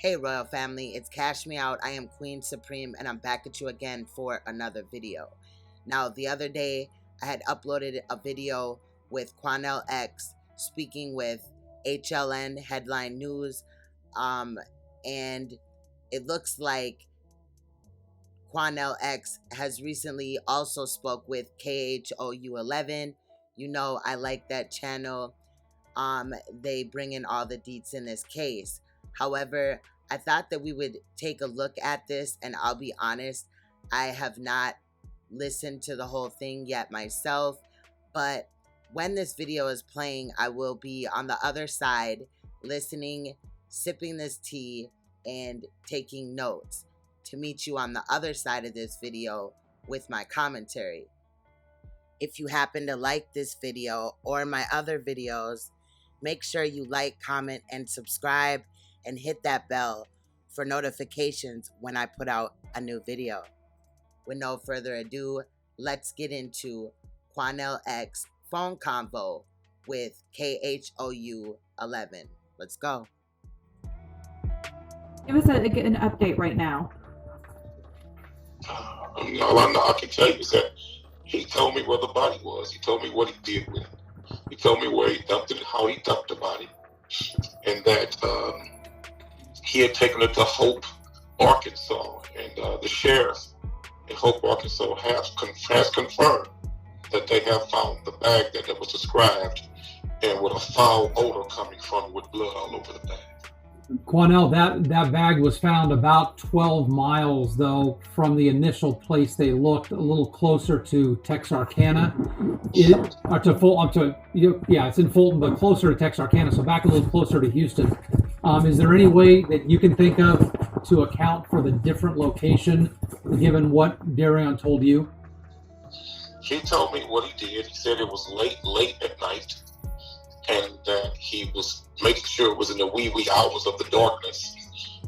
Hey Royal Family, it's Cash Me Out. I am Queen Supreme and I'm back at you again for another video. Now the other day I had uploaded a video with Quanell X speaking with HLN Headline News, and it looks like Quanell X has recently also spoke with KHOU 11. You know I like that channel. They bring in all the deets in this case. However, I thought that we would take a look at this, and I'll be honest, I have not listened to the whole thing yet myself, but when this video is playing, I will be on the other side, listening, sipping this tea, and taking notes to meet you on the other side of this video with my commentary. If you happen to like this video or my other videos, make sure you like, comment, and subscribe, and hit that bell for notifications when I put out a new video. With no further ado, let's get into Quanell X phone convo with KHOU 11. Let's go. Give us an update right now. All I know I can tell you is that he told me where the body was. He told me what he did with it. He told me where he dumped it, how he dumped the body, and that he had taken it to Hope, Arkansas, and the sheriff in Hope, Arkansas has confirmed that they have found the bag that was described, and with a foul odor coming from it with blood all over the bag. Quanell, that bag was found about 12 miles, though, from the initial place they looked, a little closer to Texarkana. It's in Fulton, but closer to Texarkana, so back a little closer to Houston. Is there any way that you can think of to account for the different location, given what Darian told you? He told me what he did. He said it was late at night, and that he was making sure it was in the wee hours of the darkness.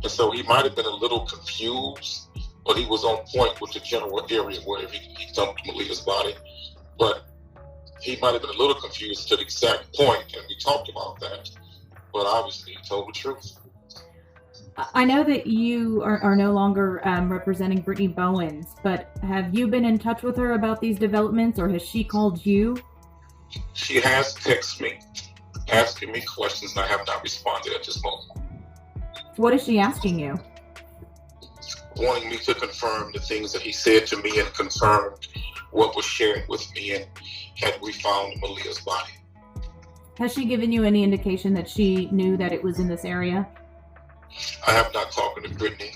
And so he might have been a little confused, but he was on point with the general area where he dumped Malia's body. But he might have been a little confused to the exact point, and we talked about that. But obviously he told the truth. I know that you are no longer representing Brittany Bowens, but have you been in touch with her about these developments, or has she called you? She has texted me, asking me questions, and I have not responded at this moment. What is she asking you? Wanting me to confirm the things that he said to me and confirmed what was shared with me, and had we found Malia's body. Has she given you any indication that she knew that it was in this area? I have not talked to Brittany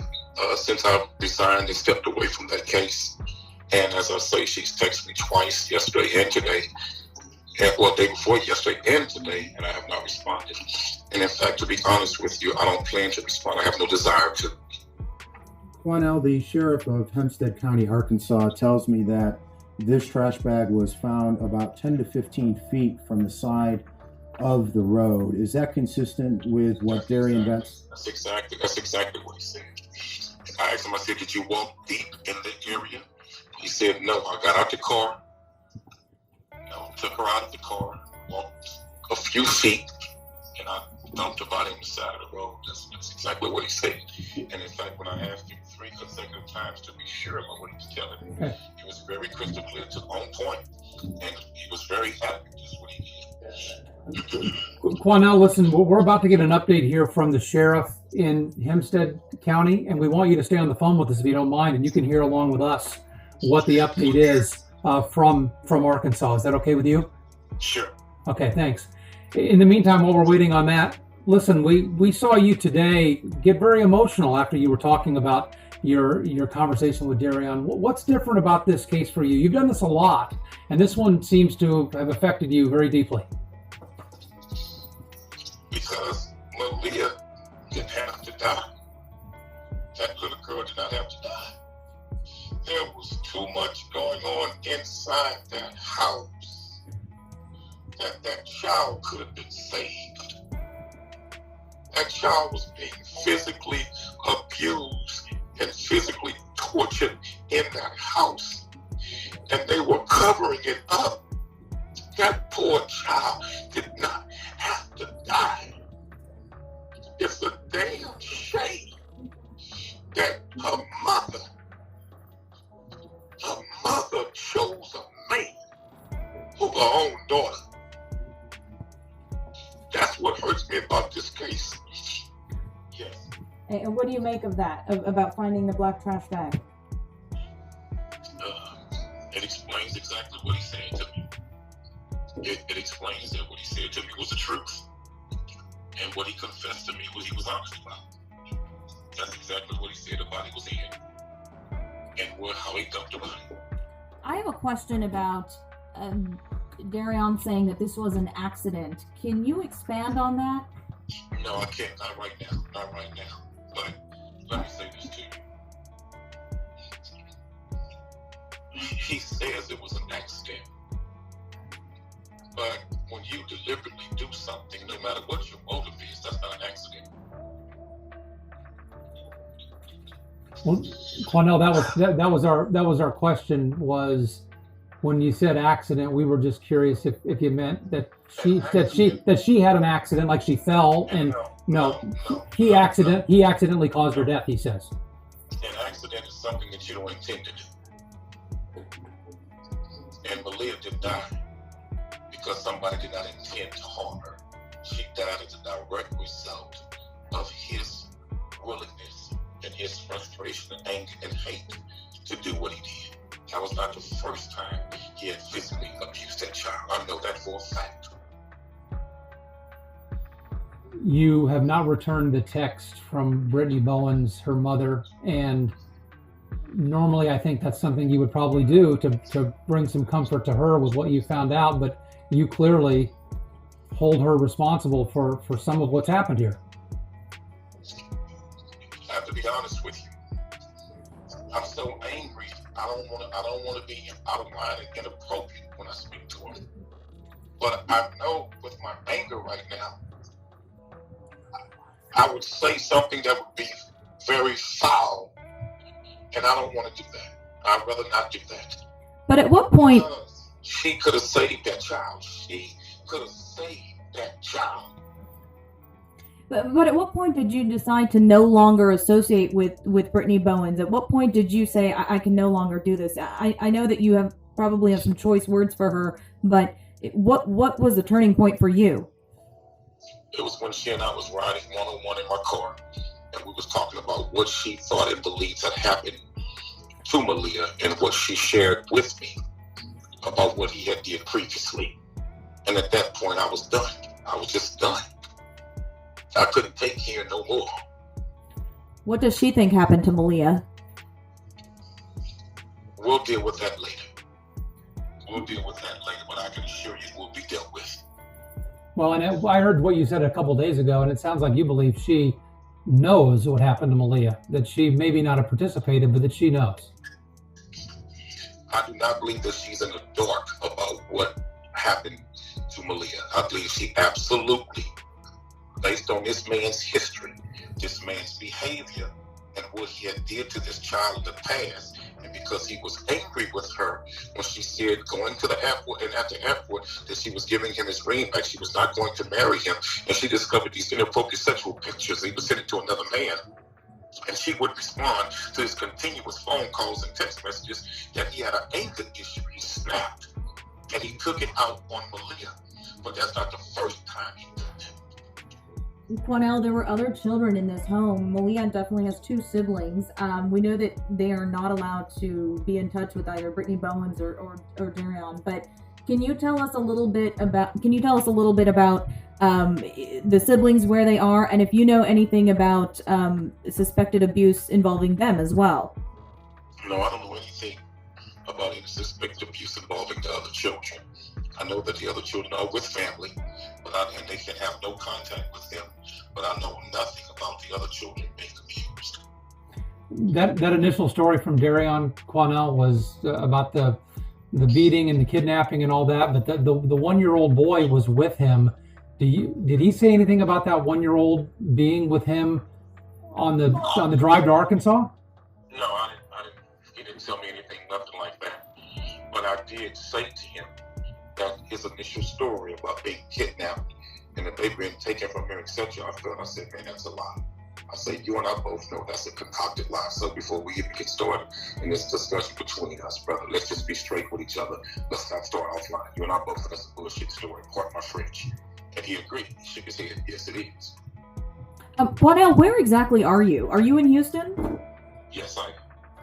since I resigned and stepped away from that case. And as I say, she's texted me twice, yesterday and today. Day before yesterday and today, and I have not responded. And in fact, to be honest with you, I don't plan to respond. I have no desire to. Quanell, the sheriff of Hempstead County, Arkansas, tells me that this trash bag was found about 10 to 15 feet from the side of the road. Is that consistent with what Derion Vence? That's exactly what he said. And I asked him, I said, did you walk deep in the area? He said, no. I got out the car, took her out of the car, walked a few feet, and I dumped her body on the side of the road. That's exactly what he said. And in fact, when I asked him 3 consecutive times to be sure about what he was telling me, he was very crystal clear, on point, and he was very happy with just what he did. Quanell, listen, we're about to get an update here from the sheriff in Hempstead County, and we want you to stay on the phone with us if you don't mind, and you can hear along with us what the update is from Arkansas. Is that okay with you? Sure. Okay, thanks. In the meantime, while we're waiting on that, listen, we saw you today get very emotional after you were talking about your conversation with Darian. What's different about this case for you? You've done this a lot, and this one seems to have affected you very deeply. Because Malia didn't have to die. That little girl did not have to die. There was too much going on inside that house that child could have been saved. That child was being physically abused and physically tortured in that house, and they were covering it up. That poor child did not have to die. It's a damn shame about this case. Yes. And what do you make of that, about finding the black trash bag? It explains exactly what he said to me. It explains that what he said to me was the truth. And what he confessed to me, what he was honest about. That's exactly what he said the body was in. And how he dumped the body. I have a question about Darion saying that this was an accident. Can you expand on that? No, I can't. Not right now. Not right now. But let me say this to you. He says it was an accident. But when you deliberately do something, no matter what your motive is, that's not an accident. Well, Quanell, that was our question. Was when you said accident, we were just curious if you meant that she had an accident, like she fell, and he accidentally caused her death. He says an accident is something that you don't intend to do. And Malia did die because somebody did not intend to harm her. She died as a direct result of his willingness and his frustration and anger and hate to do what he did. That was not the first time he had physically abused that child. I know that for a fact. you have not returned the text from Brittany Bowens, her mother, and normally I think that's something you would probably do to bring some comfort to her with what you found out, but you clearly hold her responsible for some of what's happened here. I have to be honest with you. I'm so angry. I don't want to be out of line and inappropriate when I speak to her. But I know with my anger right now, I would say something that would be very foul, and I don't want to do that. I'd rather not do that. But at what point? Because she could have saved that child. She could have saved that child. But at what point did you decide to no longer associate with Brittany Bowens? At what point did you say, I can no longer do this? I know that you probably have some choice words for her, but what was the turning point for you? It was when she and I was riding one-on-one in my car, and we was talking about what she thought and believes had happened to Malia and what she shared with me about what he had did previously. And at that point, I was done. I was just done. I couldn't take care no more. What does she think happened to Malia? We'll deal with that later. But I can assure you it will be dealt with. Well, and I heard what you said a couple days ago, and it sounds like you believe she knows what happened to Malia, that she maybe not have participated, but that she knows. I do not believe that she's in the dark about what happened to Malia. I believe she absolutely, based on this man's history, this man's behavior, and what he had did to this child in the past, and because he was angry with her when she said going to the airport and at the airport that she was giving him his ring back, she was not going to marry him, and she discovered these inappropriate sexual pictures he was sending to another man, and she would respond to his continuous phone calls and text messages that he had an anger issue. He snapped, and he took it out on Malia, but that's not the first time he did that. Quanell, there were other children in this home. Malia definitely has 2 siblings. We know that they are not allowed to be in touch with either Brittany Bowens or Derion. But can you tell us a little bit about the siblings, where they are, and if you know anything about suspected abuse involving them as well? No, I don't know anything about any suspected abuse involving the other children. I know that the other children are with family, and they can have no contact with them. But I know nothing about the other children being abused. That initial story from Darion Quanell was about the beating and the kidnapping and all that, but the 1-year-old boy was with him. Did he say anything about that 1-year-old being with him on the drive to Arkansas? No, I didn't. He didn't tell me anything, nothing like that. But I did say to him that his initial story about being kidnapped and that they've been taken from him, etc. I said, man, that's a lie. I said, you and I both know that's a concocted lie. So before we even get started in this discussion between us, brother, let's just be straight with each other. Let's not start offline. You and I both know that's a bullshit story. Pardon my French. And he agreed. He shook his head. Yes, it is. Quanell, where exactly are you? Are you in Houston? Yes, I am.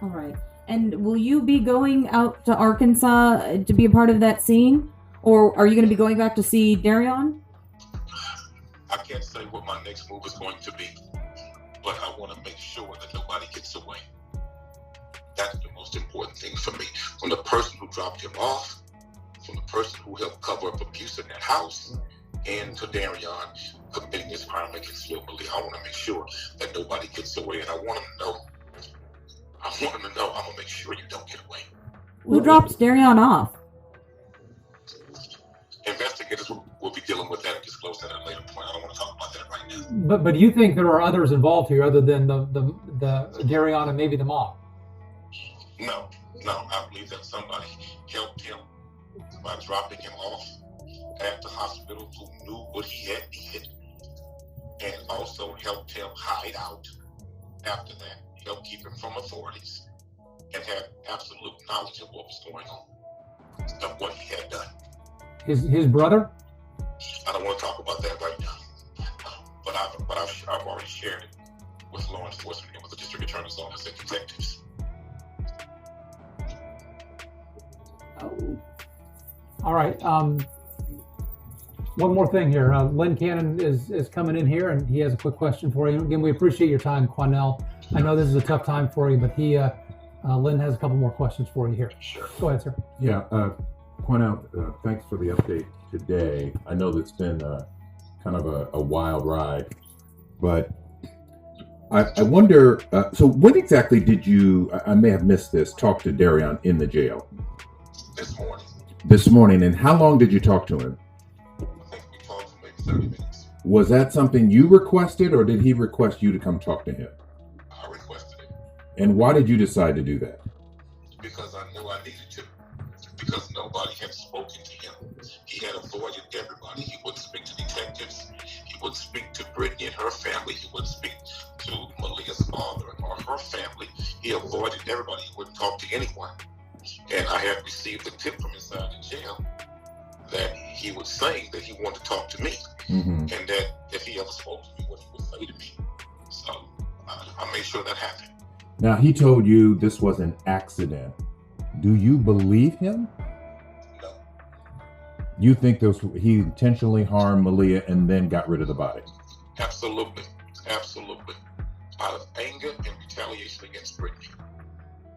All right. And will you be going out to Arkansas to be a part of that scene? Or are you going to be going back to see Derion? I can't say what my next move is going to be, but I want to make sure that nobody gets away. That's the most important thing for me. From the person who dropped him off, from the person who helped cover up abuse in that house, and to Darian committing this crime against Malia. I want to make sure that nobody gets away, and I want them to know. I'm going to make sure you don't get away. Who dropped Darion off? Investigators will be dealing with that and disclose that at a later point. I don't want to talk about that right now. But do you think there are others involved here other than the Darion and maybe the mob? No. I believe that somebody helped him by dropping him off at the hospital who knew what he had did, and also helped him hide out after that, helped keep him from authorities, and had absolute knowledge of what was going on, of what he had done. His brother? I don't want to talk about that right now, but I've already shared it with law enforcement and with the district attorney's office and detectives. All right. One more thing here. Len Cannon is coming in here, and he has a quick question for you. Again, we appreciate your time, Quanell. I know this is a tough time for you, but Len has a couple more questions for you here. Sure. Go ahead, sir. Yeah, Quanell, thanks for the update today. I know that's been kind of a wild ride, but I wonder, so when exactly did you, I may have missed this, talk to Darian in the jail? This morning, and how long did you talk to him? I think we talked for maybe 30 minutes. Was that something you requested, or did he request you to come talk to him? I requested it. And why did you decide to do that? Because I knew I needed to. Because nobody had spoken to him. He had avoided everybody. He wouldn't speak to detectives. He wouldn't speak to Brittany and her family. He wouldn't speak to Malia's father or her family. He avoided everybody. He wouldn't talk to anyone. And I had received a tip from inside the jail that he was saying that he wanted to talk to me, and that if he ever spoke to me, what he would say to me. So I made sure that happened. Now, he told you this was an accident. Do you believe him? No. You think he intentionally harmed Malia and then got rid of the body? Absolutely. Out of anger and retaliation against Brittany.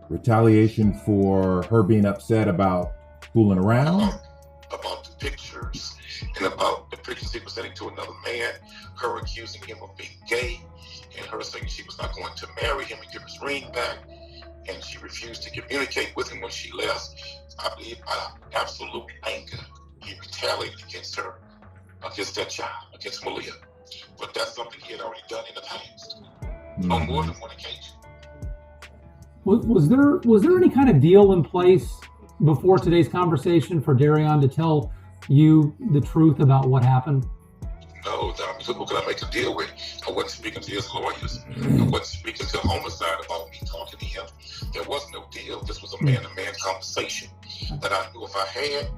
Retaliation for her being upset about fooling around? About the pictures, and about the pictures he was sending to another man, her accusing him of being gay, and her saying she was not going to marry him and give his ring back, and she refused to communicate with him when she left. I believe out of absolute anger, he retaliated against her, against that child, against Malia. But that's something he had already done in the past, on more than one occasion. Was there any kind of deal in place before today's conversation for Darian to tell you the truth about what happened? No, who could I make a deal with? I wasn't speaking to his lawyers. I wasn't speaking to homicide about me talking to him. There was no deal. This was a man-to-man conversation that I knew if I had,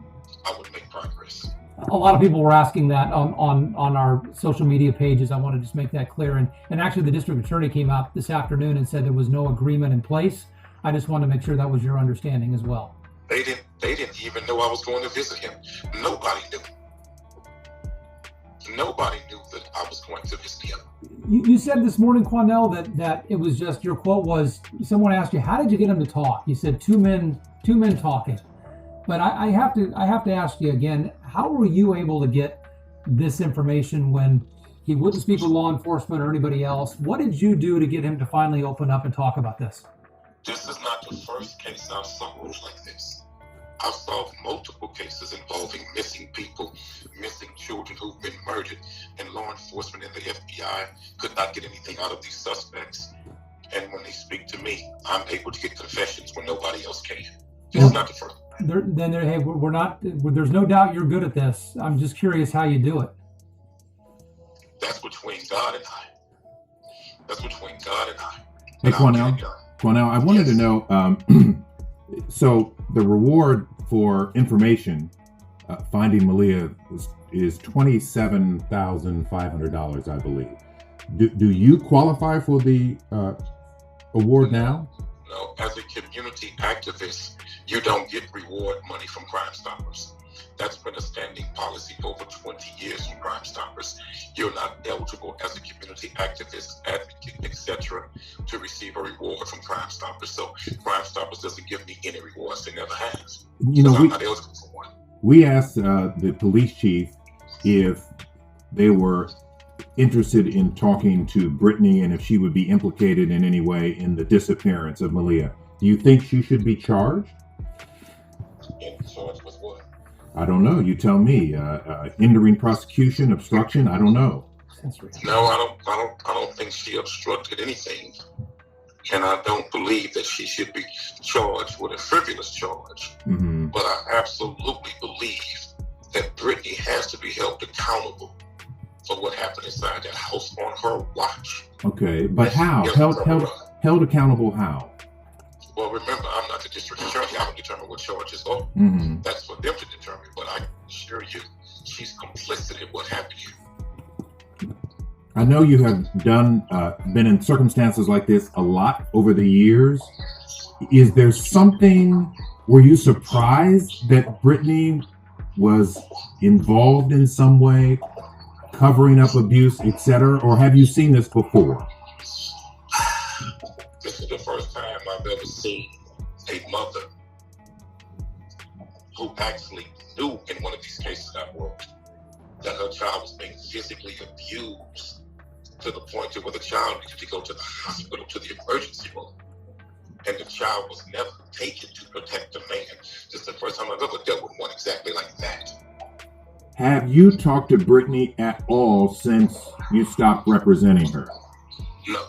I would make progress. A lot of people were asking that on our social media pages. I want to just make that clear. And actually, the district attorney came out this afternoon and said there was no agreement in place. I just wanted to make sure that was your understanding as well. They didn't even know I was going to visit him. Nobody knew. Nobody knew that I was going to visit him. You said this morning, Quanell, that it was just, your quote was, someone asked you, how did you get him to talk? You said two men talking. But I have to ask you again, how were you able to get this information when he wouldn't speak with law enforcement or anybody else? What did you do to get him to finally open up and talk about this? This is not the first case I've solved like this. I've solved multiple cases involving missing people, missing children who've been murdered, and law enforcement and the FBI could not get anything out of these suspects. And when they speak to me, I'm able to get confessions when nobody else can. This is not the first. We're not. There's no doubt you're good at this. I'm just curious how you do it. That's between God and I. Hey, Quanell, I wanted to know. So the reward for information, finding Malia, was is $27,500, I believe. Do you qualify for the award now? No, as a community activist, you don't get reward money from Crime Stoppers. That's been a standing policy for over 20 years from Crime Stoppers. You're not eligible as a community activist, advocate, etc., to receive a reward from Crime Stoppers. So Crime Stoppers doesn't give me any rewards. They never has. You know, I'm not eligible for one. We asked the police chief if they were interested in talking to Brittany and if she would be implicated in any way in the disappearance of Malia. Do you think she should be charged? In charge with what? I don't know. You tell me. Hindering prosecution, obstruction. I don't know. No, I don't think she obstructed anything, and I don't believe that she should be charged with a frivolous charge. Mm-hmm. But I absolutely believe that Brittany has to be held accountable for what happened inside that house on her watch. Okay, but how? Held accountable how? Well, remember, I'm not the district attorney. I don't determine what charges are. Mm-hmm. That's for them to determine. But I can assure you, she's complicit in what happened here. I know you have been in circumstances like this a lot over the years. Is there something, were you surprised that Brittany was involved in some way, covering up abuse, etc., or have you seen this before? This is the first time I've ever seen a mother who actually knew in one of these cases I worked that her child was being physically abused to the point to where the child needed to go to the hospital, to the emergency room. And the child was never taken to protect the man. This is the first time I've ever dealt with one exactly like that. Have you talked to Brittany at all since you stopped representing her? No.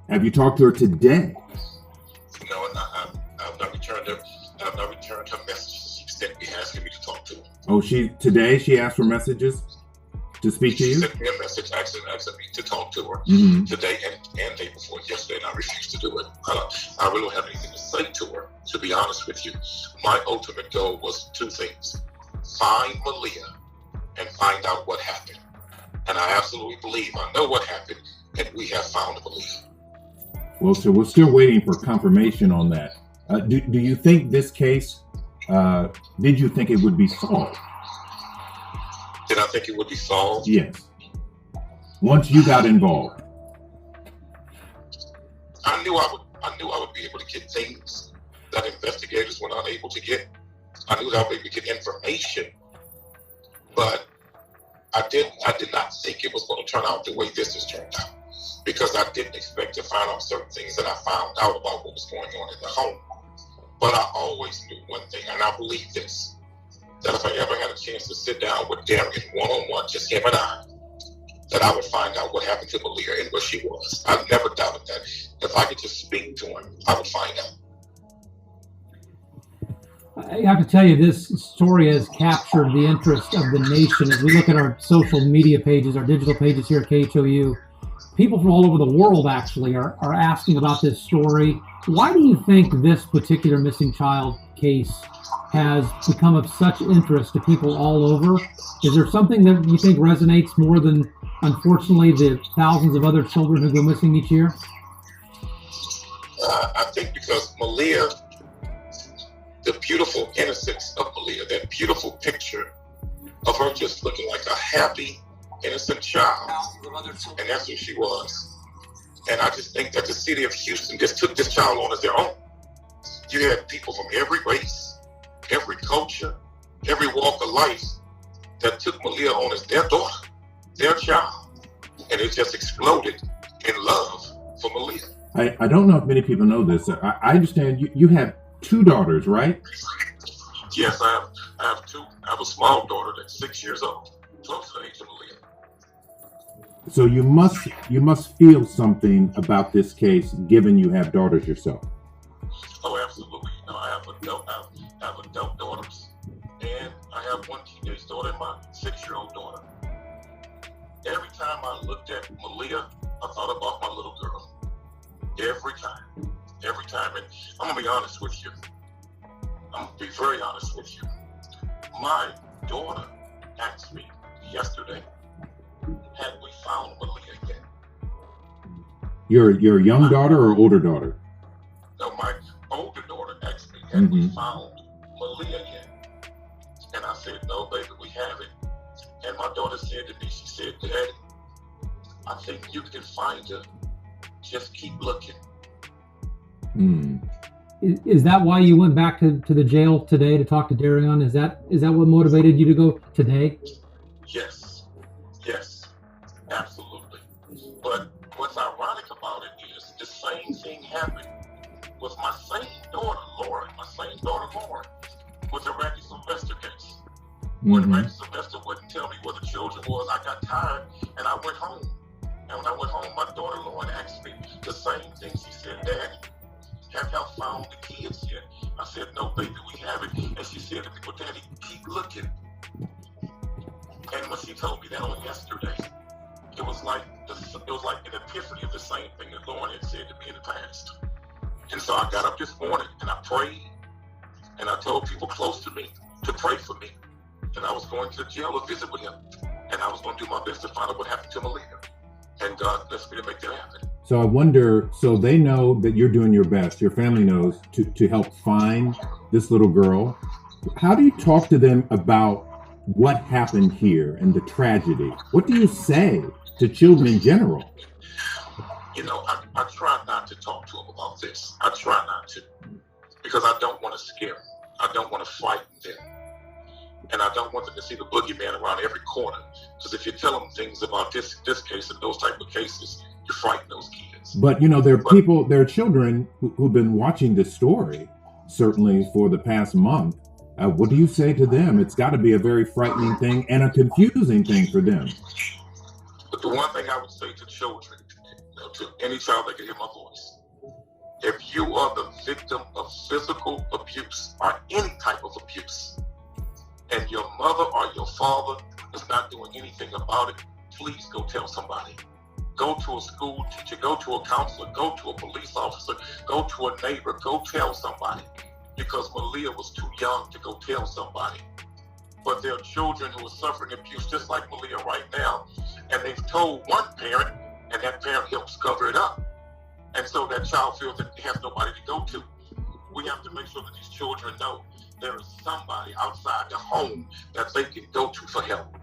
Have you talked to her today? No, and I've not returned her. I've not returned her messages. She sent me asking me to talk to her. Oh, today she asked for messages to speak to you? She sent me a message asking me to talk to her today and day before yesterday, and I refused to do it. I really don't have anything to say to her, to be honest with you. My ultimate goal was two things: find Malia and find out what happened. And I absolutely believe I know what happened, and we have found Malia. Well, so we're still waiting for confirmation on that. Do you think this case, did you think it would be solved? Did I think it would be solved? Yes. Once you got involved. I knew I would be able to get things that investigators were not able to get. I knew that I would be able to get information, but I did not think it was going to turn out the way this has turned out, because I didn't expect to find out certain things that I found out about what was going on in the home. But I always knew one thing, and I believe this, that if I ever had a chance to sit down with Darian one-on-one, just him and I, that I would find out what happened to Malia and where she was. I never doubted that. If I could just speak to him, I would find out. I have to tell you, this story has captured the interest of the nation. As we look at our social media pages, our digital pages here at KHOU, people from all over the world actually are asking about this story. Why do you think this particular missing child case has become of such interest to people all over? Is there something that you think resonates more than, unfortunately, the thousands of other children who go missing each year? I think because Malia, the beautiful innocence of Malia, that beautiful picture of her just looking like a happy, innocent child, and that's who she was. And I just think that the city of Houston just took this child on as their own. You had people from every race, every culture, every walk of life that took Malia on as their daughter, their child. And it just exploded in love for Malia. I don't know if many people know this. I understand you have two daughters, right? Yes, I have two. I have a small daughter that's 6 years old, close to the age of Malia. So you must feel something about this case, given you have daughters yourself. Oh, absolutely. You know, I have adult daughters, and I have one teenage daughter and my 6-year-old daughter. Every time I looked at Malia, I thought about my little girl. Every time. And I'm gonna be honest with you. I'm gonna be very honest with you. My daughter asked me yesterday, had we found Malia yet? Your young daughter or older daughter? No, my older daughter asked me, had we found Malia yet? And I said, no, baby, we haven't. And my daughter said to me, she said, Daddy, I think you can find her. Just keep looking. Is that why you went back to the jail today to talk to Darian? Is that what motivated you to go today? Yes, absolutely. But what's ironic about it is the same thing happened with my same daughter, Lauren, with the Randy Sylvester case. When Randy Sylvester wouldn't tell me where the children was, I got tired and I went home. And when I went home, my daughter Lauren asked me the same thing. She said, Daddy, have y'all found the kids yet? I said, no, baby, we haven't. And she said to me, well, Daddy, keep looking. And when she told me that on yesterday, it was like an epiphany of the same thing that Lauren had said to me in the past. And so I got up this morning and I prayed and I told people close to me to pray for me. And I was going to jail to visit with him. And I was going to do my best to find out what happened to Malia. And God blessed me to make that happen. So I wonder, so they know that you're doing your best, your family knows, to help find this little girl. How do you talk to them about what happened here and the tragedy? What do you say to children in general? You know, I try not to talk to them about this. I try not to. Because I don't want to scare them. I don't want to frighten them. And I don't want them to see the boogeyman around every corner. Because if you tell them things about this case and those type of cases, you frighten those kids. But, you know, there are children who've been watching this story, certainly for the past month. What do you say to them? It's got to be a very frightening thing and a confusing thing for them. But the one thing I would say to children, to any child that can hear my voice, if you are the victim of physical abuse or any type of abuse, and your mother or your father is not doing anything about it, please go tell somebody. Go to a school teacher, go to a counselor, go to a police officer, go to a neighbor, go tell somebody. Because Malia was too young to go tell somebody. But there are children who are suffering abuse just like Malia right now. And they've told one parent, and that parent helps cover it up. And so that child feels that he has nobody to go to. We have to make sure that these children know there is somebody outside the home that they can go to for help.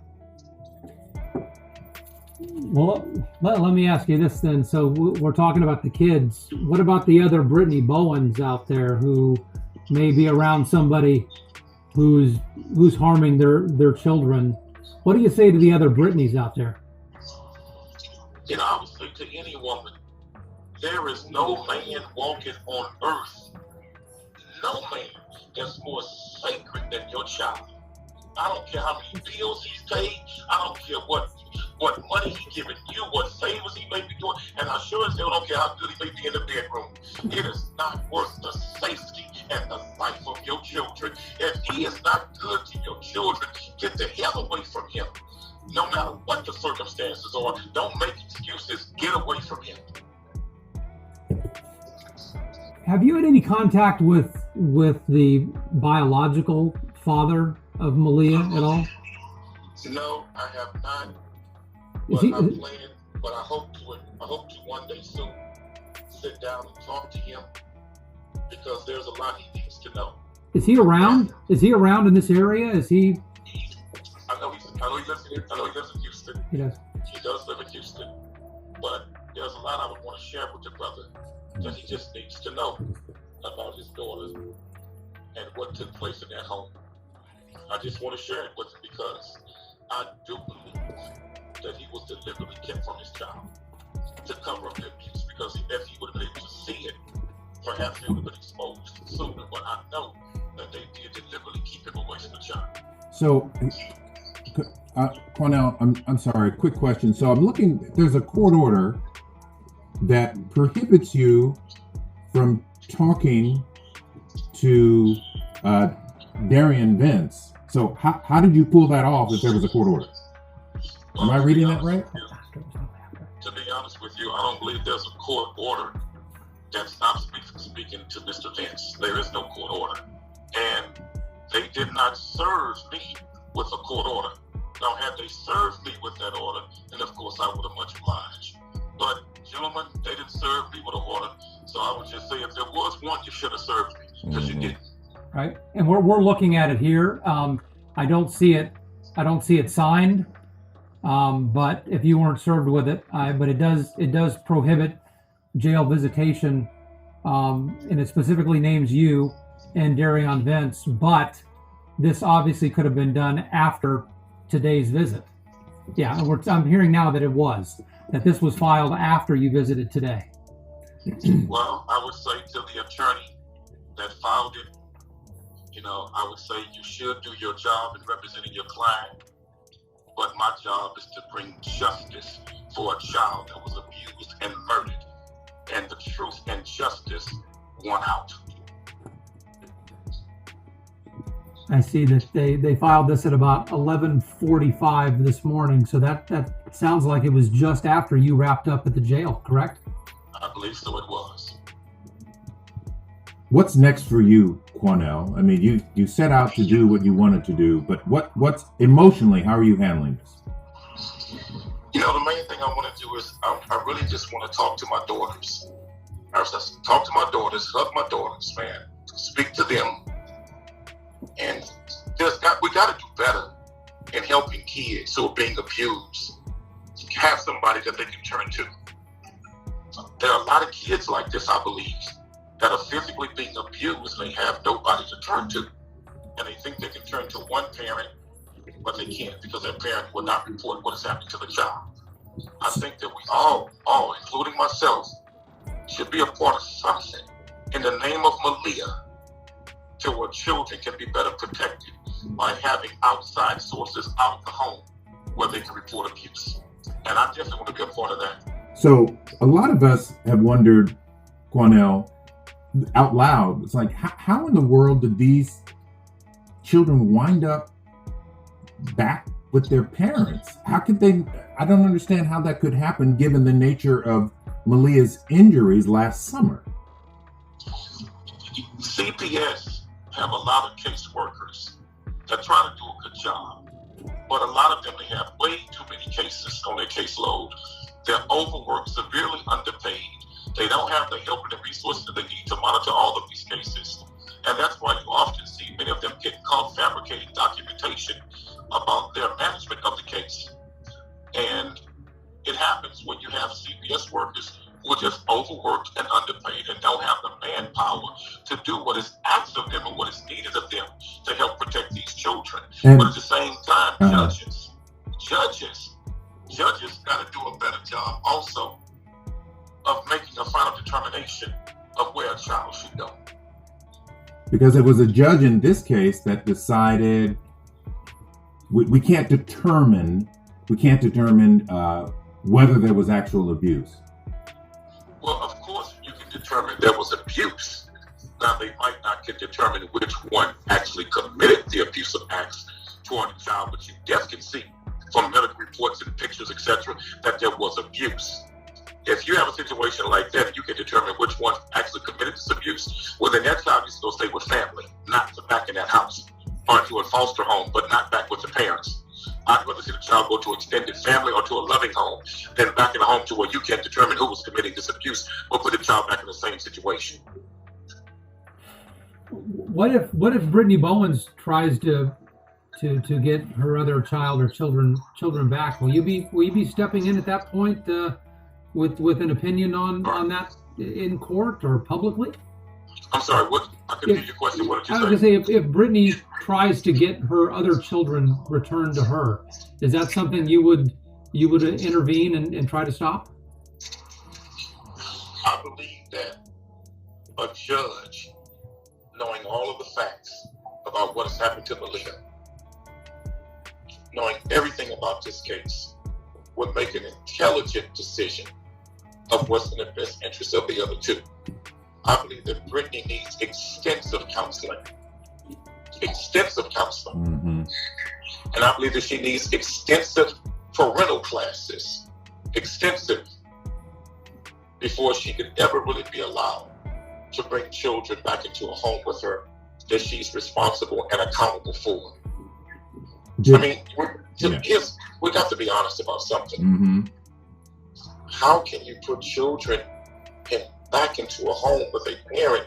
Well, let me ask you this then. So we're talking about the kids. What about the other Brittany Bowens out there who may be around somebody who's harming their children? What do you say to the other Brittany's out there? You know, I would say to any woman, there is no man walking on earth, no man that's more sacred than your child. I don't care how many bills he's paid. I don't care what money he's giving you, what favors he may be doing, and I sure as hell don't care how good he may be in the bedroom. It is not worth the safety and the life of your children. If he is not good to your children, get the hell away from him. No matter what the circumstances are, don't make excuses. Get away from him. Have you had any contact with the biological father of Malia at all? No, I have not. Is But he? I'm planning. But I hope to one day soon sit down and talk to him because there's a lot he needs to know. Is he around? Is he around in this area? Is he? I know he lives in Houston. He does. He does live in Houston. But there's a lot I would want to share with the brother that he just needs to know about his daughters and what took place in that home. I just want to share it with him because I do believe that he was deliberately kept from his child to cover up the abuse, because if he would have been able to see it, perhaps he would have been exposed sooner. But I know that they did deliberately keep him away from the child. So, Quanell, I'm sorry, quick question. So I'm looking, there's a court order that prohibits you from talking to Derion Vence. So how did you pull that off if there was a court order? Am I reading that right? To be honest with you, I don't believe there's a court order that stops me from speaking to Mr. Vence. There is no court order. And they did not serve me with a court order. Now, had they served me with that order, then of course I would have much obliged. But, gentlemen, they didn't serve me with an order, so I would just say if there was one, you should have served me, because you didn't. Right, and we're looking at it here. I don't see it signed, but if you weren't served with it, but it does prohibit jail visitation, and it specifically names you and Derion Vence, but this obviously could have been done after today's visit. Yeah, I'm hearing now that this was filed after you visited today. Well, I would say to the attorney that filed it, I would say you should do your job in representing your client, but my job is to bring justice for a child that was abused and murdered, and the truth and justice won out. I see that they filed this at about 11:45 this morning, so that sounds like it was just after you wrapped up at the jail, correct? I believe so it was. What's next for you, Quanell? I mean, you set out to do what you wanted to do, but what's emotionally, how are you handling this? The main thing I want to do is I really just want to talk to my daughters. I just talk to my daughters, hug my daughters, man, speak to them. And we got to do better in helping kids who are being abused have somebody that they can turn to. There are a lot of kids like this, I believe, that are physically being abused and they have nobody to turn to. And they think they can turn to one parent, but they can't because their parent will not report what is happening to the child. I think that we all, including myself, should be a part of something in the name of Malia to where children can be better protected by having outside sources out of the home where they can report abuse. And I definitely want to be a part of that. So a lot of us have wondered, Quanell, out loud, it's like, how in the world did these children wind up back with their parents? How could they? I don't understand how that could happen given the nature of Malia's injuries last summer. CPS have a lot of caseworkers that try to do a good job, but a lot of them, they have way too many cases on their caseload. They're overworked, severely underpaid. They don't have the help and the resources that they need to monitor all of these cases. And that's why you often see many of them get caught fabricating documentation about their management of the case. And it happens when you have CPS workers who are just overworked and underpaid and don't have the manpower to do what is asked of them and what is needed of them to help protect these children. But at the same time, judges got to do a better job also of making a final determination of where a child should go. Because it was a judge in this case that decided we can't determine whether there was actual abuse. Well, of course you can determine there was abuse. Now they might not can determine which one actually committed the abusive acts toward the child, but you definitely can see from medical reports and pictures, etc., that there was abuse. If you have a situation like that, you can determine which one actually committed this abuse. Well, then that child needs to go stay with family, not back in that house, or to a foster home, but not back with the parents. I'd rather see the child go to extended family or to a loving home than back in a home to where you can't determine who was committing this abuse or put the child back in the same situation. What if Brittany Bowens tries to get her other child or children back? Will you be stepping in at that point with an opinion on that in court or publicly? I'm sorry, what? I couldn't hear your question. What did you say? I was going to say, if Brittany tries to get her other children returned to her, is that something you would intervene and try to stop? I believe that a judge, knowing all of the facts about what has happened to Malia, knowing everything about this case, would make an intelligent decision of what's in the best interest of the other two. I believe that Brittany needs extensive counseling. Mm-hmm. And I believe that she needs extensive parental classes, before she could ever really be allowed to bring children back into a home with her that she's responsible and accountable for. I mean, we got to be honest about something. Mm-hmm. How can you put children back into a home with a parent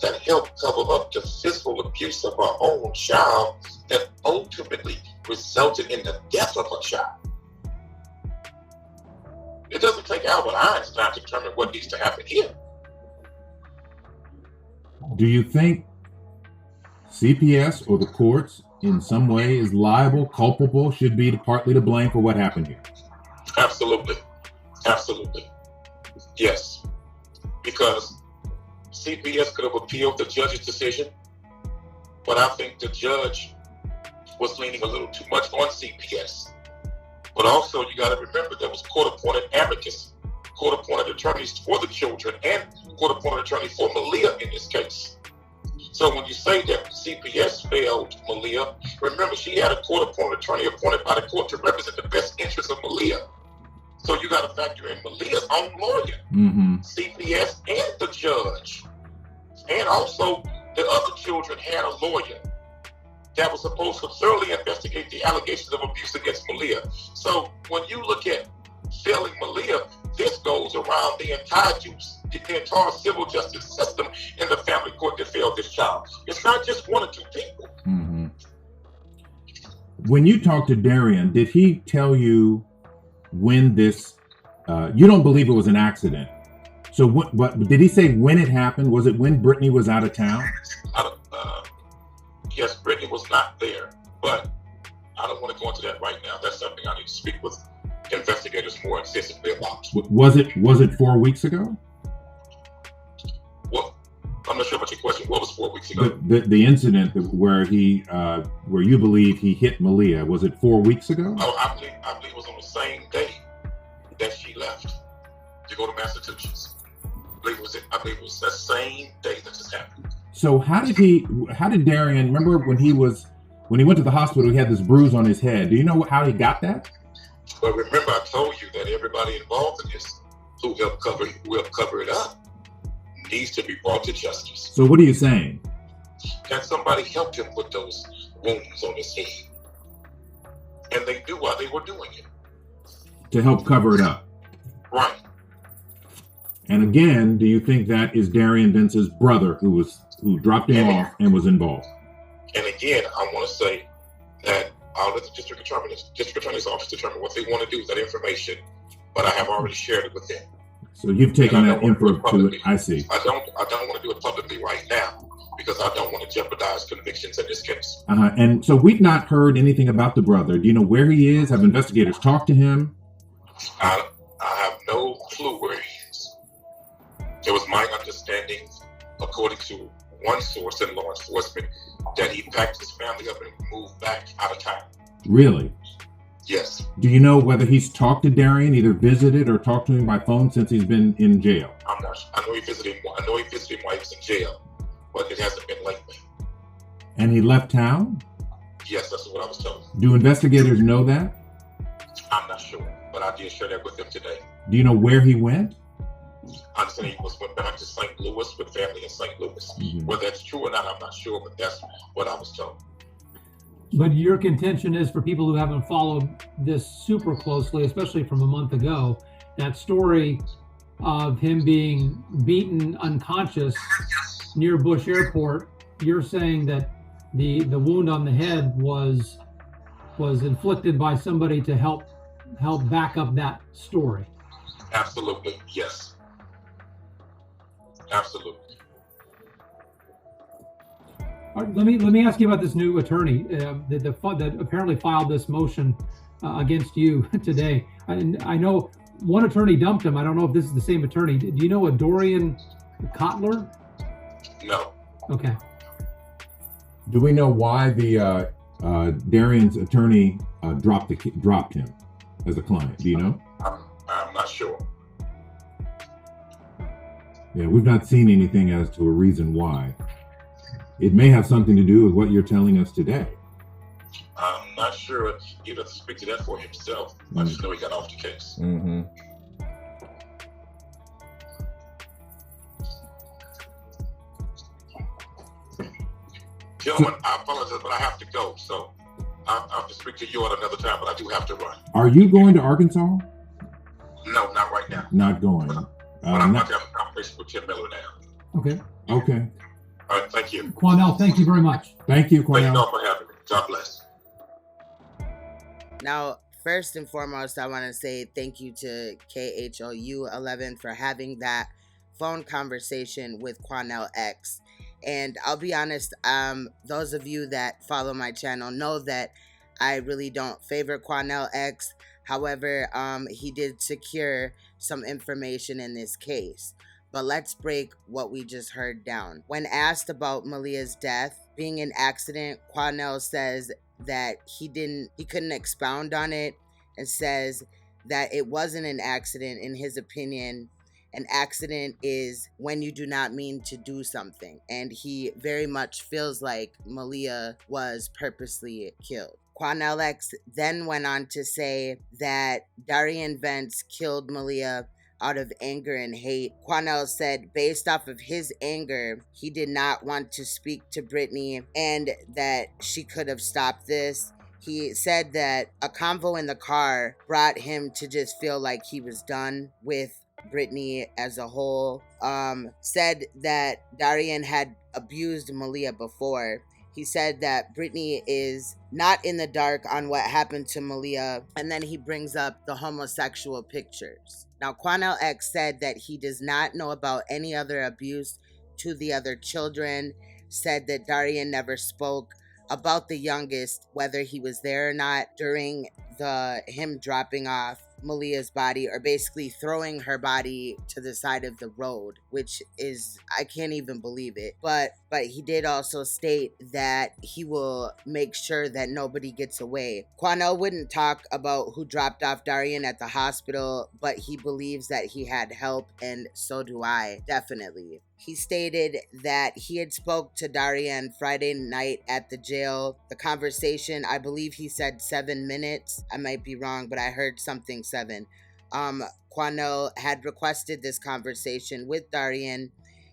that helped cover up the physical abuse of our own child that ultimately resulted in the death of a child? It doesn't take Albert Einstein to determine what needs to happen here. Do you think CPS or the courts in some way is liable, culpable, should be partly to blame for what happened here? Absolutely. Absolutely. Yes. Because CPS could have appealed the judge's decision, but I think the judge was leaning a little too much on CPS. But also, you got to remember there was court-appointed advocates, court-appointed attorneys for the children, and court-appointed attorney for Malia in this case. So when you say that CPS failed Malia, remember she had a court-appointed attorney appointed by the court to represent the best interests of Malia. So you got to factor in Malia's own lawyer, CPS, and the judge. And also, the other children had a lawyer that was supposed to thoroughly investigate the allegations of abuse against Malia. So when you look at failing Malia, this goes around the entire civil justice system in the family court that failed this child. It's not just one or two people. Mm-hmm. When you talked to Darian, did he tell you when this, you don't believe it was an accident. So but did he say when it happened? Was it when Brittany was out of town? Yes, Brittany was not there, but I don't want to go into that right now. That's something I need to speak with investigators more extensively about. Was it 4 weeks ago? Well, I'm not sure about your question. What was 4 weeks ago? The incident where where you believe he hit Malia, was it 4 weeks ago? Oh, I believe it was on the same day that she left to go to Massachusetts. I believe it was the same day that this happened. So how did Darian, remember when he went to the hospital, he had this bruise on his head. Do you know how he got that? Well, remember I told you that everybody involved in this who helped cover it up needs to be brought to justice. So what are you saying? That somebody helped him with those wounds on his head. And they knew why they were doing it. To help cover it up. Right. And again, do you think that is Derion Vence's brother who dropped him off and was involved? And again, I want to say that I'll let the district attorney's office determine what they want to do with that information, but I have already shared it with them. So you've taken that info to it. I see. I don't want to do it publicly right now because I don't want to jeopardize convictions in this case. And so we've not heard anything about the brother. Do you know where he is? Have investigators talked to him? I have no clue where he is. It was my understanding, according to one source in law enforcement, that he packed his family up and moved back out of town. Really? Yes. Do you know whether he's talked to Darian, either visited or talked to him by phone since he's been in jail? I'm not sure. I know he visited him while he was in jail, but it hasn't been lately. And he left town? Yes, that's what I was told. Do investigators know that? I'm not sure, but I did share that with them today. Do you know where he went? I understand he went back to St. Louis with family in St. Louis. Mm-hmm. Whether that's true or not, I'm not sure, but that's what I was told. But your contention is, for people who haven't followed this super closely, especially from a month ago, that story of him being beaten unconscious near Bush Airport, you're saying that the wound on the head was inflicted by somebody to help back up that story. Absolutely, yes. Absolutely. All right, let me ask you about this new attorney that apparently filed this motion against you today. I know one attorney dumped him. I don't know if this is the same attorney. Do you know a Dorian Kotler? No. Okay. Do we know why the Darian's attorney dropped him as a client? Do you know? I'm not sure. Yeah, we've not seen anything as to a reason why. It may have something to do with what you're telling us today. I'm not sure. He'd have to speak to that for himself. I just know he got off the case. Mm-hmm. Gentlemen, I apologize, but I have to go. So I'll speak to you at another time, but I do have to run. Are you going to Arkansas? No, not right now. Not going. But I'm about to have a conversation with Tim Miller now. Okay. Okay. All right, thank you. Quanell, thank you very much. Thank you, Thank you Quanell. all for having me. God bless. Now, first and foremost, I want to say thank you to KHOU 11 for having that phone conversation with Quanell X. And I'll be honest, those of you that follow my channel know that I really don't favor Quanell X. However, he did secure some information in this case. But let's break what we just heard down. When asked about Malia's death being an accident, Quanell says that he couldn't expound on it, and says that it wasn't an accident. In his opinion, an accident is when you do not mean to do something, and he very much feels like Malia was purposely killed. Quanell X then went on to say that Derion Vence killed Malia out of anger and hate. Quanell said based off of his anger, he did not want to speak to Brittany and that she could have stopped this. He said that a convo in the car brought him to just feel like he was done with Brittany as a whole. Said that Darian had abused Malia before. He said that Brittany is not in the dark on what happened to Malia, and then he brings up the homosexual pictures. Now, Quanell X said that he does not know about any other abuse to the other children, said that Darian never spoke about the youngest, whether he was there or not during him dropping off Malia's body, or basically throwing her body to the side of the road, which is, I can't even believe it. But he did also state that he will make sure that nobody gets away. Quanell wouldn't talk about who dropped off Darian at the hospital, but he believes that he had help, and so do I, definitely. He stated that he had spoke to Darian Friday night at the jail. The conversation, I believe he said 7 minutes. I might be wrong, but I heard something 7. Quanell had requested this conversation with Darian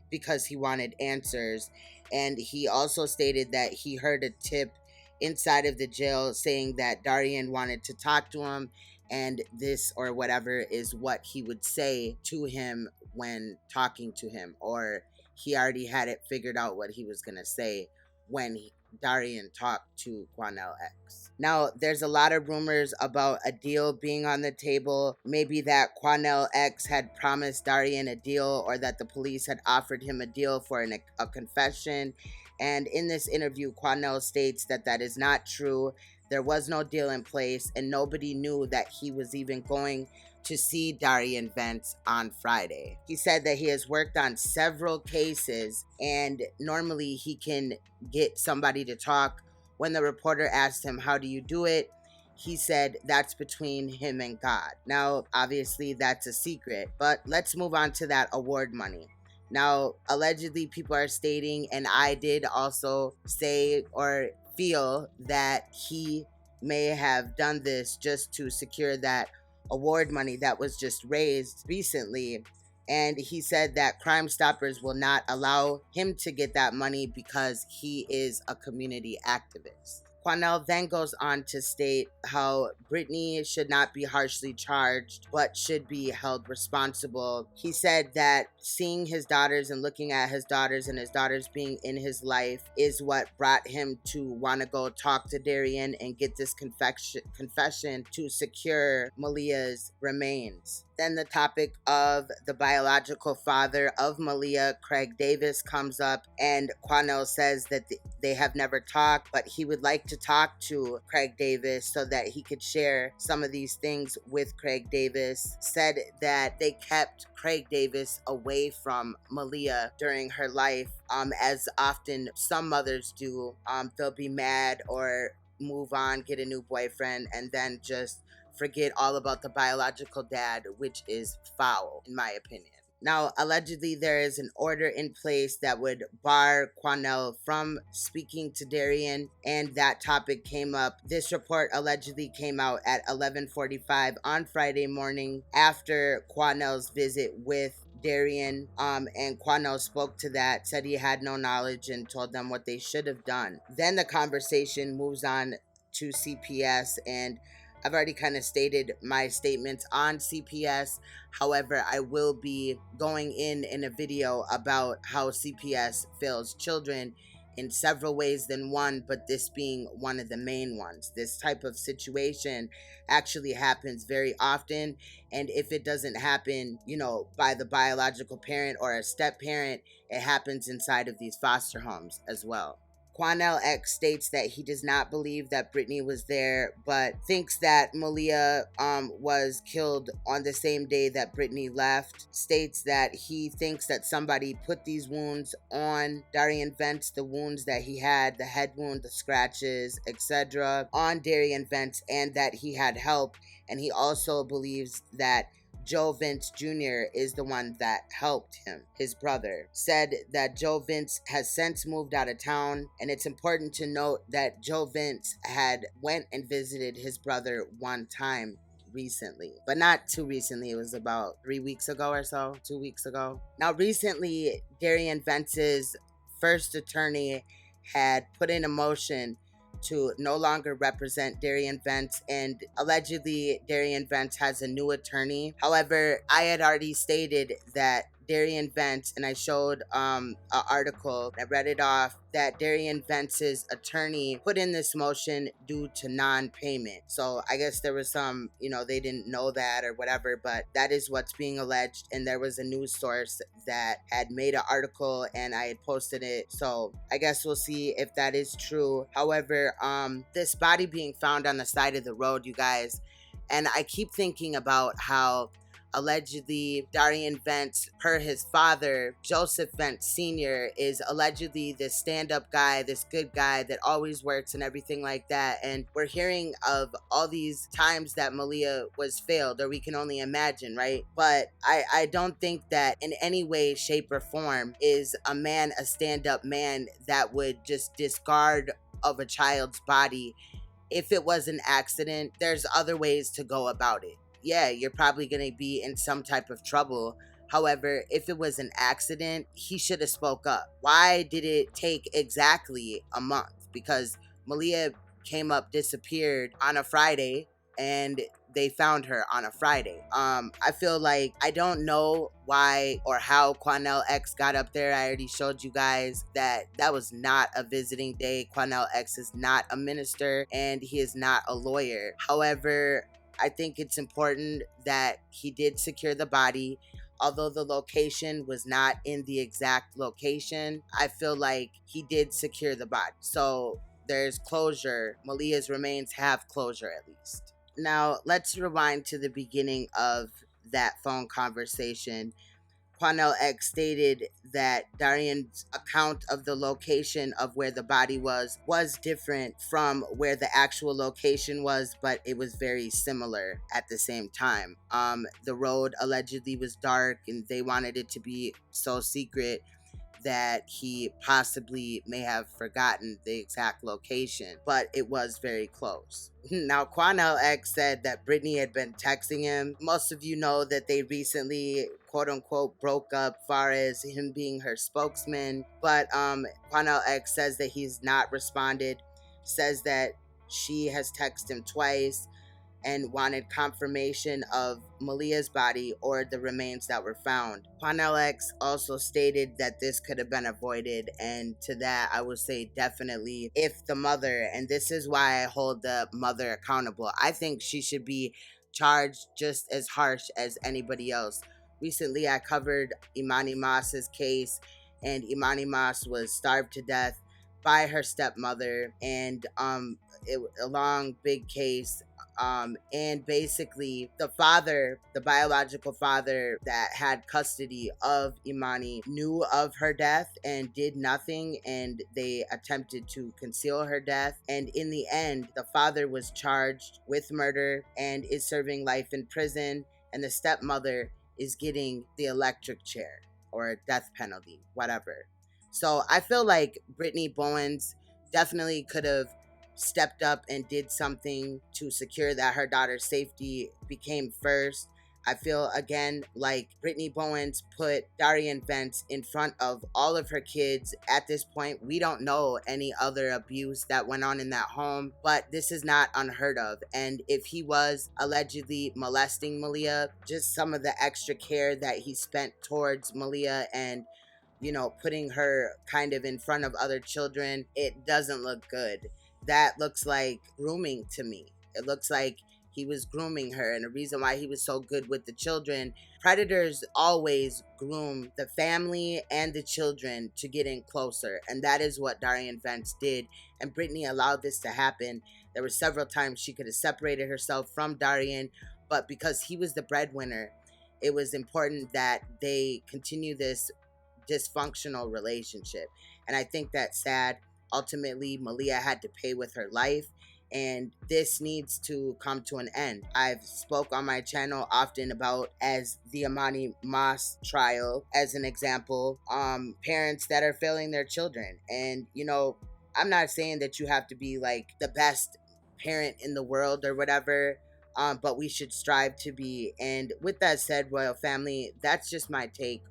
because he wanted answers. And he also stated that he heard a tip inside of the jail saying that Darian wanted to talk to him, and this or whatever is what he would say to him when talking to him, or he already had it figured out what he was going to say when Darian talked to Quanell X. Now, there's a lot of rumors about a deal being on the table. Maybe that Quanell X had promised Darian a deal, or that the police had offered him a deal for a confession. And in this interview, Quanell states that that is not true. There was no deal in place, and nobody knew that he was even going to see Derion Vence on Friday. He said that he has worked on several cases, and normally he can get somebody to talk. When the reporter asked him, how do you do it? He said that's between him and God. Now, obviously that's a secret, but let's move on to that award money. Now, allegedly people are stating, and I did also say or feel, that he may have done this just to secure that award money that was just raised recently. And he said that Crime Stoppers will not allow him to get that money because he is a community activist. Quanell then goes on to state how Brittany should not be harshly charged, but should be held responsible. He said that seeing his daughters and looking at his daughters and his daughters being in his life is what brought him to want to go talk to Darian and get this confession to secure Malia's remains. Then the topic of the biological father of Malia, Craig Davis, comes up, and Quanell says that they have never talked, but he would like to talk to Craig Davis so that he could share some of these things with Craig Davis. Said that they kept Craig Davis away from Malia during her life, as often some mothers do. They'll be mad or move on, get a new boyfriend, and then just forget all about the biological dad, which is foul, in my opinion. Now, allegedly, there is an order in place that would bar Quanell from speaking to Darian, and that topic came up. This report allegedly came out at 11:45 on Friday morning after Quanell's visit with Darian, and Quanell spoke to that, said he had no knowledge, and told them what they should have done. Then the conversation moves on to CPS, and I've already kind of stated my statements on CPS. However, I will be going in a video about how CPS fails children in several ways than one, but this being one of the main ones. This type of situation actually happens very often, and if it doesn't happen, by the biological parent or a step parent, it happens inside of these foster homes as well. Quanell X states that he does not believe that Brittany was there, but thinks that Malia was killed on the same day that Brittany left. States that he thinks that somebody put these wounds on Derion Vence, the wounds that he had, the head wound, the scratches, etc., on Derion Vence, and that he had help. And he also believes that Joe Vence Jr. is the one that helped him. His brother said that Joe Vence has since moved out of town, and it's important to note that Joe Vence had went and visited his brother one time recently, but not too recently. It was about 3 weeks ago or so, 2 weeks ago. Now, recently, Derion Vence's first attorney had put in a motion to no longer represent Derion Vence, and allegedly Derion Vence has a new attorney. However, I had already stated that Derion Vence, and I showed an article, I read it off, that Derion Vence's attorney put in this motion due to non-payment. So I guess there was some, they didn't know that or whatever, but that is what's being alleged. And there was a news source that had made an article and I had posted it. So I guess we'll see if that is true. However, this body being found on the side of the road, you guys, and I keep thinking about how allegedly Darion Vence, per his father, Joseph Vence Sr., is allegedly this stand-up guy, this good guy that always works and everything like that. And we're hearing of all these times that Malia was failed, or we can only imagine, right? But I don't think that in any way, shape, or form is a man a stand-up man that would just discard of a child's body. If it was an accident, there's other ways to go about it. Yeah, you're probably going to be in some type of trouble. However, if it was an accident, he should have spoke up. Why did it take exactly a month? Because Malia disappeared on a Friday, and they found her on a Friday. I feel like I don't know why or how Quanell X got up there. I already showed you guys that was not a visiting day. Quanell X is not a minister, and he is not a lawyer. However, I think it's important that he did secure the body. Although the location was not in the exact location, I feel like he did secure the body. So there's closure. Malia's remains have closure at least. Now, let's rewind to the beginning of that phone conversation. Quanell X stated that Darian's account of the location of where the body was different from where the actual location was, but it was very similar at the same time. The road allegedly was dark, and they wanted it to be so secret that he possibly may have forgotten the exact location, but it was very close. Now, Quanell X said that Brittany had been texting him. Most of you know that they recently, quote unquote, broke up, far as him being her spokesman, but Quanell X says that he's not responded, says that she has texted him twice, and wanted confirmation of Malia's body or the remains that were found. Quanell X also stated that this could have been avoided, and to that I would say definitely, if the mother, and this is why I hold the mother accountable, I think she should be charged just as harsh as anybody else. Recently I covered Imani Moss's case, and Imani Moss was starved to death by her stepmother, and it was a long, big case. And basically the father, the biological father that had custody of Imani, knew of her death and did nothing, and they attempted to conceal her death. And in the end, the father was charged with murder and is serving life in prison, and the stepmother is getting the electric chair or death penalty, whatever. So I feel like Brittany Bowens definitely could have stepped up and did something to secure that her daughter's safety became first. I feel again like Brittany Bowens put Derion Vence in front of all of her kids. At this point, we don't know any other abuse that went on in that home, but this is not unheard of. And if he was allegedly molesting Malia, just some of the extra care that he spent towards Malia and putting her kind of in front of other children, it doesn't look good. That looks like grooming to me. It looks like he was grooming her, and the reason why he was so good with the children, predators always groom the family and the children to get in closer, and that is what Derion Vence did, and Brittany allowed this to happen. There were several times she could have separated herself from Darian, but because he was the breadwinner, it was important that they continue this dysfunctional relationship, and I think that's sad. Ultimately, Malia had to pay with her life, and this needs to come to an end. I've spoke on my channel often about, as the Amani Moss trial as an example, parents that are failing their children. And I'm not saying that you have to be like the best parent in the world or whatever, but we should strive to be. And with that said, royal family, that's just my take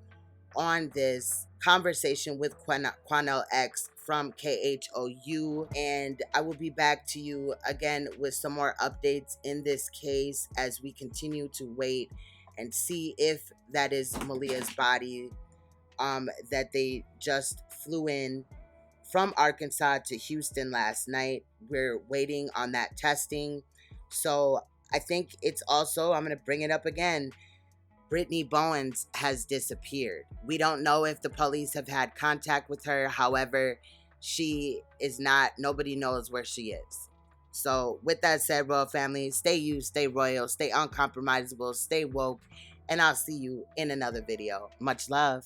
on this conversation with Quanell X from KHOU, and I will be back to you again with some more updates in this case as we continue to wait and see if that is Malia's body that they just flew in from Arkansas to Houston last night. We're waiting on that testing. So I think it's also, I'm going to bring it up again, Brittany Bowens has disappeared. We don't know if the police have had contact with her. However, she is not, nobody knows where she is. So with that said, royal family, stay you, stay royal, stay uncompromisable, stay woke, and I'll see you in another video. Much love.